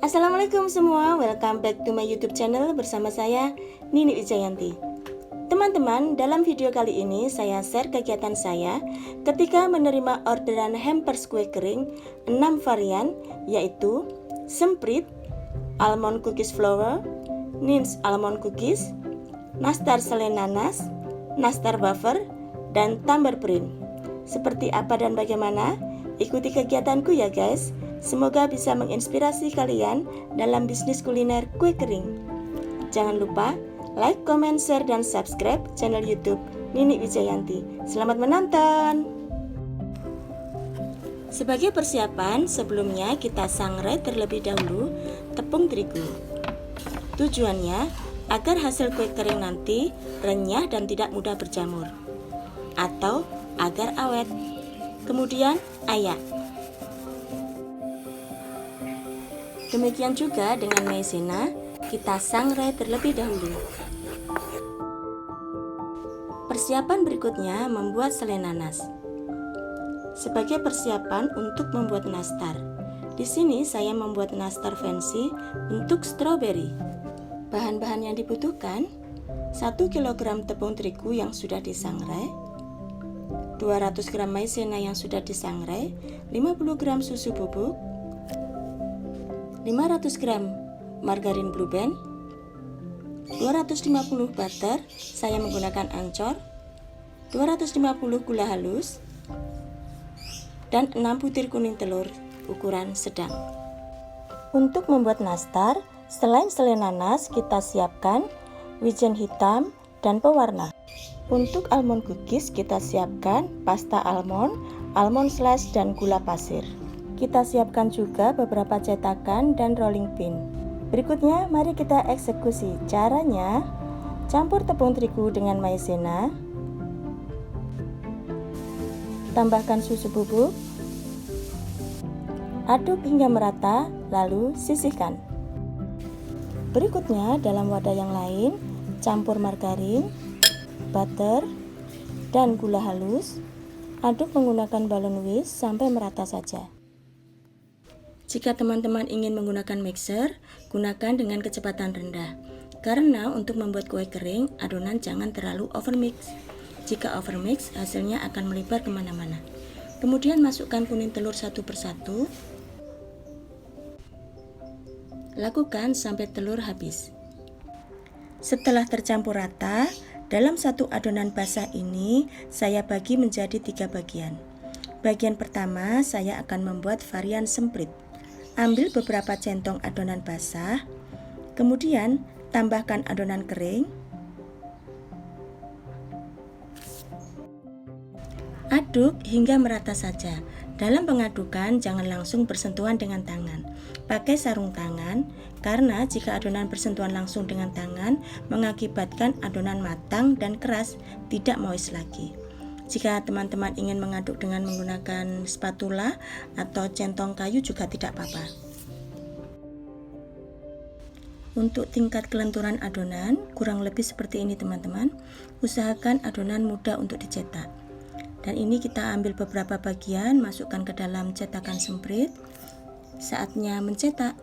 Assalamualaikum semua, welcome back to my YouTube channel bersama saya Nini Wijayanti. Teman-teman, dalam video kali ini saya share kegiatan saya ketika menerima orderan hampers kue kering 6 varian, yaitu semprit, almond cookies flower, Nins almond cookies, nastar selai nanas, nastar wafer, dan tumbler print. Seperti apa dan bagaimana? Ikuti kegiatanku ya guys. Semoga bisa menginspirasi kalian dalam bisnis kuliner kue kering. Jangan lupa like, comment, share, dan subscribe channel YouTube Nini Wijayanti. Selamat menonton! Sebagai persiapan, sebelumnya kita sangrai terlebih dahulu tepung terigu. Tujuannya agar hasil kue kering nanti renyah dan tidak mudah berjamur, atau agar awet. Kemudian ayak. Demikian juga dengan maizena, kita sangrai terlebih dahulu. Persiapan berikutnya membuat selai nanas. Sebagai persiapan untuk membuat nastar, di sini saya membuat nastar fancy bentuk strawberry. Bahan-bahan yang dibutuhkan: 1 kg tepung terigu yang sudah disangrai, 200 gram maizena yang sudah disangrai, 50 gram susu bubuk, 500 gram margarin Blue Band, 250 butter, saya menggunakan ancor, 250 gula halus, dan 6 butir kuning telur ukuran sedang. Untuk membuat nastar, selain selai nanas, kita siapkan wijen hitam dan pewarna. Untuk almond cookies, kita siapkan pasta almond, almond slice, dan gula pasir. Kita siapkan juga beberapa cetakan dan rolling pin. Berikutnya, mari kita eksekusi. Caranya, campur tepung terigu dengan maizena, tambahkan susu bubuk, aduk hingga merata, lalu sisihkan. Berikutnya, dalam wadah yang lain, campur margarin, butter, dan gula halus. Aduk menggunakan balon whisk sampai merata saja. Jika teman-teman ingin menggunakan mixer, gunakan dengan kecepatan rendah. Karena untuk membuat kue kering, adonan jangan terlalu overmix. Jika overmix, hasilnya akan melebar kemana-mana. Kemudian masukkan kuning telur satu persatu. Lakukan sampai telur habis. Setelah tercampur rata, dalam satu adonan basah ini saya bagi menjadi 3 bagian. Bagian pertama saya akan membuat varian semprit. Ambil beberapa centong adonan basah, kemudian tambahkan adonan kering. Aduk hingga merata saja. Dalam pengadukan jangan langsung bersentuhan dengan tangan. Pakai sarung tangan, karena jika adonan bersentuhan langsung dengan tangan mengakibatkan adonan matang dan keras, tidak moist lagi. Jika teman-teman ingin mengaduk dengan menggunakan spatula atau centong kayu juga tidak apa-apa. Untuk tingkat kelenturan adonan kurang lebih seperti ini teman-teman. Usahakan adonan mudah untuk dicetak. Dan ini kita ambil beberapa bagian, masukkan ke dalam cetakan semprit. Saatnya mencetak.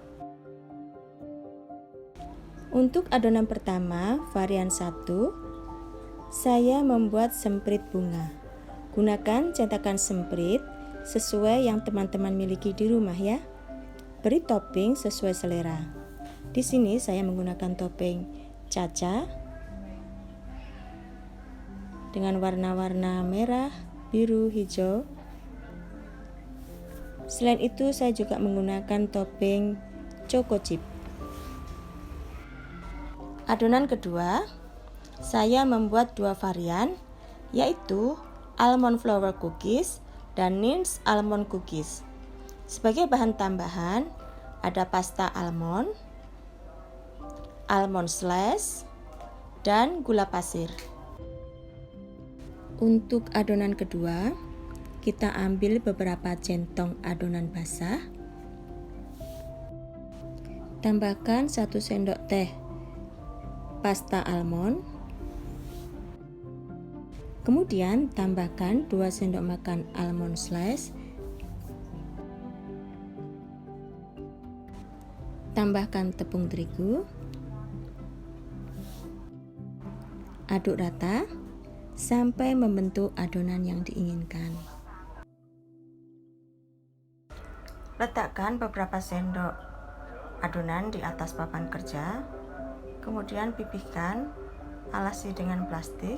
Untuk adonan pertama, varian 1, saya membuat semprit bunga. Gunakan cetakan semprit sesuai yang teman-teman miliki di rumah ya. Beri topping sesuai selera. Di sini saya menggunakan topping caca dengan warna-warna merah, biru, hijau. Selain itu saya juga menggunakan topping choco chip. Adonan kedua, saya membuat 2 varian, yaitu almond flower cookies dan Nins almond cookies. Sebagai bahan tambahan ada pasta almond, almond slice, dan gula pasir. Untuk adonan kedua, kita ambil beberapa centong adonan basah. Tambahkan 1 sendok teh pasta almond. Kemudian tambahkan 2 sendok makan almond slice Tambahkan tepung terigu. Aduk rata sampai membentuk adonan yang diinginkan. Letakkan beberapa sendok adonan di atas papan kerja, kemudian pipihkan, alasi dengan plastik.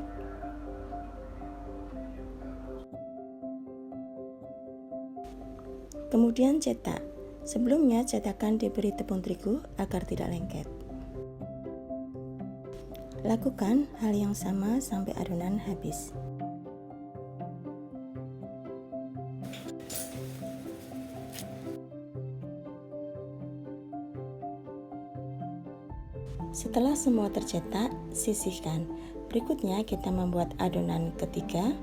Kemudian cetak. Sebelumnya cetakan diberi tepung terigu agar tidak lengket. Lakukan hal yang sama sampai adonan habis. Setelah semua tercetak, sisihkan. Berikutnya kita membuat adonan ketiga,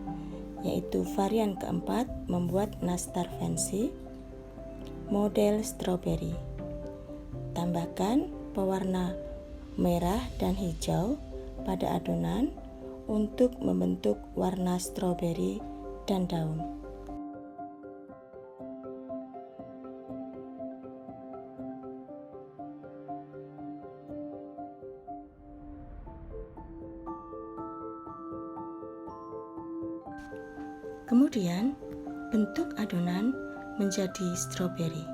yaitu varian keempat, membuat nastar fancy model strawberry. Tambahkan pewarna merah dan hijau pada adonan untuk membentuk warna strawberry dan daun. Kemudian, bentuk adonan menjadi stroberi.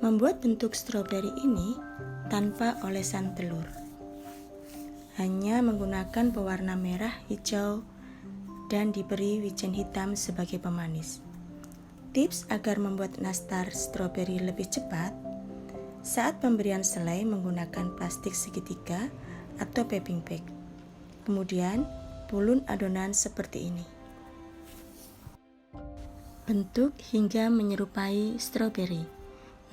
Membuat bentuk stroberi ini tanpa olesan telur. Hanya menggunakan pewarna merah, hijau, dan diberi wijen hitam sebagai pemanis. Tips agar membuat nastar stroberi lebih cepat, saat pemberian selai menggunakan plastik segitiga atau piping bag. Kemudian, pulun adonan seperti ini. Bentuk hingga menyerupai stroberi.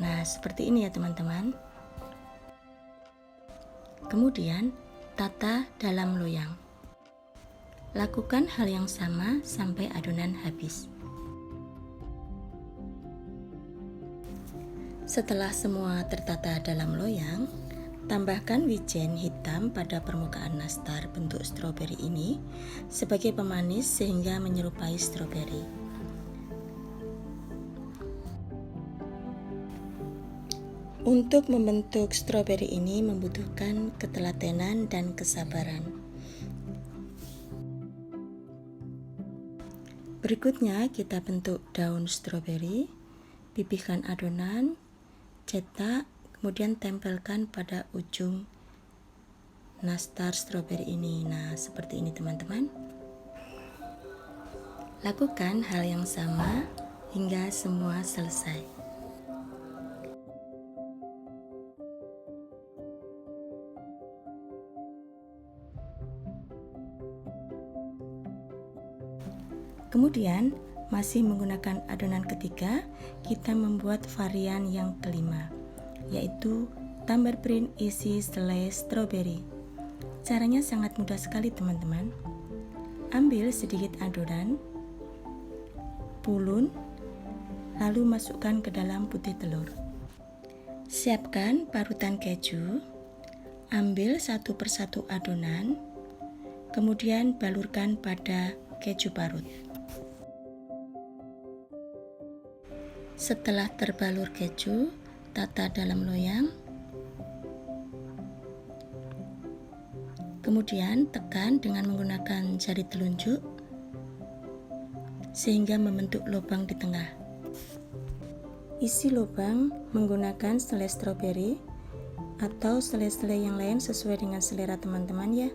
Nah, seperti ini ya teman-teman. Kemudian, tata dalam loyang. Lakukan hal yang sama sampai adonan habis. Setelah semua tertata dalam loyang, tambahkan wijen hitam pada permukaan nastar bentuk stroberi ini sebagai pemanis sehingga menyerupai stroberi. Untuk membentuk stroberi ini membutuhkan ketelatenan dan kesabaran. Berikutnya kita bentuk daun stroberi, pipihkan adonan, cetak, kemudian tempelkan pada ujung nastar stroberi ini. Nah, seperti ini teman-teman. Lakukan hal yang sama hingga semua selesai. Kemudian, masih menggunakan adonan ketiga, kita membuat varian yang kelima, yaitu tumbler print isi selai strawberry. Caranya sangat mudah sekali teman-teman. Ambil sedikit adonan, pulun, lalu masukkan ke dalam putih telur. Siapkan parutan keju, ambil satu persatu adonan, kemudian balurkan pada keju parut. Setelah terbalur keju, tata dalam loyang. Kemudian tekan dengan menggunakan jari telunjuk sehingga membentuk lubang di tengah. Isi lubang menggunakan selai stroberi atau selai-selai yang lain sesuai dengan selera teman-teman ya.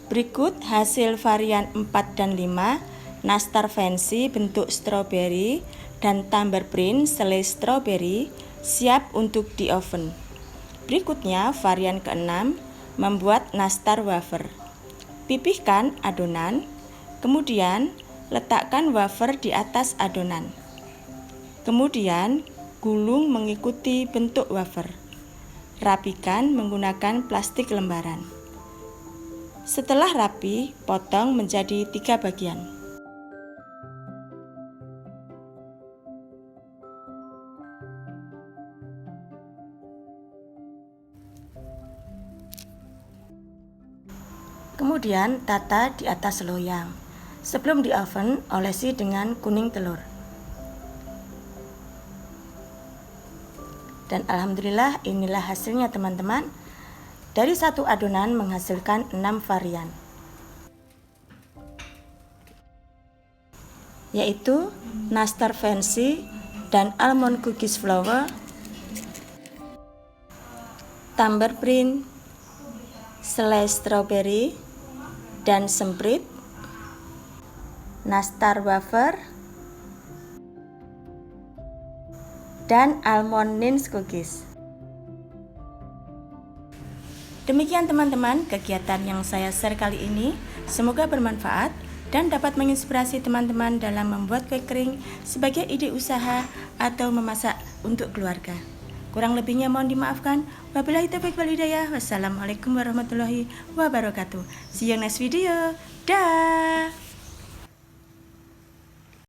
Berikut hasil varian 4 dan 5 nastar fancy bentuk stroberi dan tumbler print selai stroberi siap untuk di oven. Berikutnya varian ke-6 membuat nastar wafer. Pipihkan adonan, kemudian letakkan wafer di atas adonan. Kemudian gulung mengikuti bentuk wafer. Rapikan menggunakan plastik lembaran. Setelah rapi, potong menjadi 3 bagian. Kemudian tata di atas loyang. Sebelum di oven, olesi dengan kuning telur. Dan alhamdulillah inilah hasilnya teman-teman. Dari satu adonan menghasilkan 6 varian, yaitu nastar fancy dan almond cookies flower, tumbler print, slice strawberry dan semprit, nastar wafer, dan almond ninja cookies. Demikian teman-teman kegiatan yang saya share kali ini, semoga bermanfaat dan dapat menginspirasi teman-teman dalam membuat kue kering sebagai ide usaha atau memasak untuk keluarga. Kurang lebihnya mohon dimaafkan. Wabillahi taufiq wal hidayah. Wassalamualaikum warahmatullahi wabarakatuh. See you next video. Dah.